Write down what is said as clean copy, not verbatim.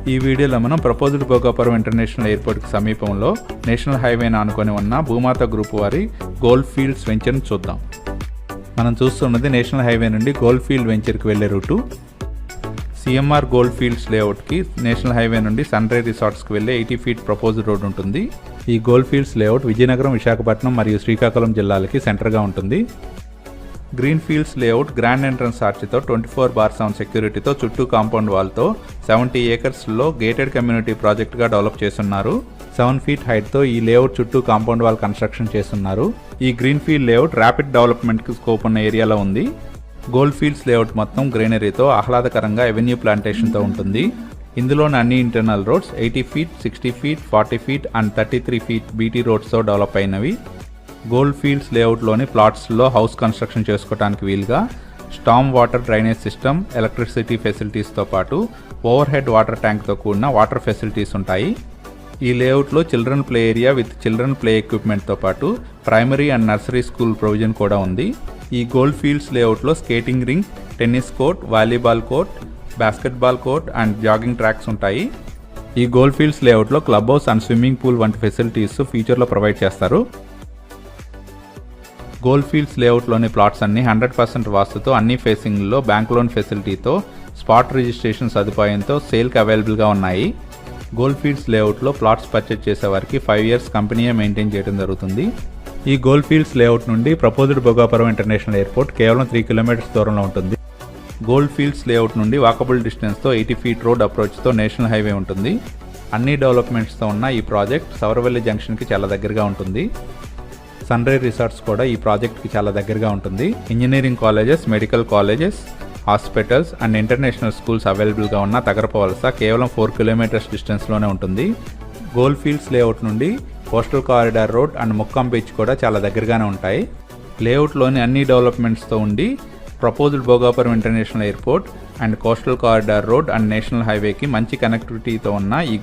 ఈ వీడియోలో మనం ప్రపోజ్డ్ భోగాపురం ఇంటర్నేషనల్ ఎయిర్పోర్ట్కి సమీపంలో నేషనల్ హైవేని ఆనుకొని ఉన్న భూమాత గ్రూప్ వారి గోల్డ్ ఫీల్డ్స్ వెంచర్ని చూద్దాం. మనం చూస్తున్నది నేషనల్ హైవే నుండి గోల్డ్ ఫీల్డ్ వెంచర్కి వెళ్లే రూటు. సిఎంఆర్ గోల్డ్ ఫీల్డ్స్ లేఅవుట్కి నేషనల్ హైవే నుండి సన్ రైజ్ రిసార్ట్స్కి వెళ్లే 80 ఫీట్ ప్రపోజ్డ్ రోడ్ ఉంటుంది. ఈ gold fields layout Vizianagaram, Visakhapatnam మరియు శ్రీకాకుళం జిల్లాలకి సెంటర్గా ఉంటుంది. Green fields layout grand entrance ఆర్చ్తో 24/7 సెక్యూరిటీతో చుట్టూ కాంపౌండ్ వాల్తో 70 ఏకర్స్లో గేటెడ్ కమ్యూనిటీ ప్రాజెక్ట్గా డెవలప్ చేస్తున్నారు. 7 ఫీట్ హైట్తో ఈ లేఅవుట్ చుట్టూ కాంపౌండ్ వాల్ కన్స్ట్రక్షన్ చేస్తున్నారు. ఈ గ్రీన్ ఫీల్డ్ లేఅవుట్ ర్యాపిడ్ డెవలప్మెంట్కి స్కోప్ ఉన్న ఏరియాలో ఉంది. గోల్డ్ ఫీల్డ్స్ లేఅవుట్ మొత్తం గ్రీనరీతో ఆహ్లాదకరంగా ఎవెన్యూ ప్లాంటేషన్తో ఉంటుంది. ఇందులోని అన్ని internal roads 80 feet, 60 feet, 40 feet and 33 feet BT రోడ్స్తో డెవలప్ అయినవి. గోల్డ్ ఫీల్డ్స్ లేఅవుట్లోని ప్లాట్స్లో హౌస్ కన్స్ట్రక్షన్ చేసుకోవడానికి వీలుగా storm water drainage system, electricity ఫెసిలిటీస్తో పాటు ఓవర్ హెడ్ వాటర్ ట్యాంక్తో కూడిన వాటర్ ఫెసిలిటీస్ ఉంటాయి. ఈ లేఅవుట్లో children play area with children play ఎక్విప్మెంట్తో పాటు primary and nursery school provision కూడా ఉంది. ఈ గోల్డ్ ఫీల్డ్స్ లేఅవుట్లో skating ring, tennis court, volleyball court, basketball court and jogging tracks ఉంటాయి. ఈ గోల్డ్ ఫీల్డ్స్ లేఅవుట్లో club house and swimming pool వంటి ఫెసిలిటీస్ ఫ్యూచర్లో ప్రొవైడ్ చేస్తారు. గోల్డ్ ఫీల్డ్స్ లేఅవుట్లోని ప్లాట్స్ అన్ని 100% వాస్తుతో, అన్ని ఫేసింగ్లో బ్యాంక్ లోన్ ఫెసిలిటీతో, స్పాట్ రిజిస్ట్రేషన్ సదుపాయంతో సేల్కి అవైలబుల్గా ఉన్నాయి. గోల్డ్ ఫీల్డ్స్ లేఅవుట్లో ప్లాట్స్ పర్చేజ్ చేసేవారికి 5 years కంపెనీయే మెయింటైన్ చేయడం జరుగుతుంది. ఈ గోల్డ్ ఫీల్డ్స్ లేఅవుట్ నుండి ప్రపోజ్డ్ భోగాపురం ఇంటర్నేషనల్ ఎయిర్పోర్ట్ కేవలం 3 kilometers దూరంలో ఉంటుంది. గోల్డ్ ఫీల్డ్స్ లేఅవుట్ నుండి వాకబుల్ డిస్టెన్స్తో 80 feet రోడ్ అప్రోచ్తో నేషనల్ హైవే ఉంటుంది. అన్ని డెవలప్మెంట్స్తో ఉన్న ఈ ప్రాజెక్ట్ సౌరవెల్లి జంక్షన్కి చాలా దగ్గరగా ఉంటుంది. సన్ రైజ్ రిసార్ట్స్ కూడా ఈ ప్రాజెక్ట్కి చాలా దగ్గరగా ఉంటుంది. Engineering colleges, medical colleges, hospitals and international schools అవైలబుల్గా ఉన్న తగరప వలస కేవలం 4 kilometers డిస్టెన్స్లోనే ఉంటుంది. గోల్డ్ ఫీల్డ్స్ లేఅవుట్ నుండి coastal corridor road and ముక్కం beach కూడా చాలా దగ్గరగానే ఉంటాయి. లేఅవుట్లోని అన్ని డెవలప్మెంట్స్తో ఉండి proposed Bhogapuram international airport and coastal corridor road and national హైవేకి మంచి కనెక్టివిటీతో ఉన్న ఈ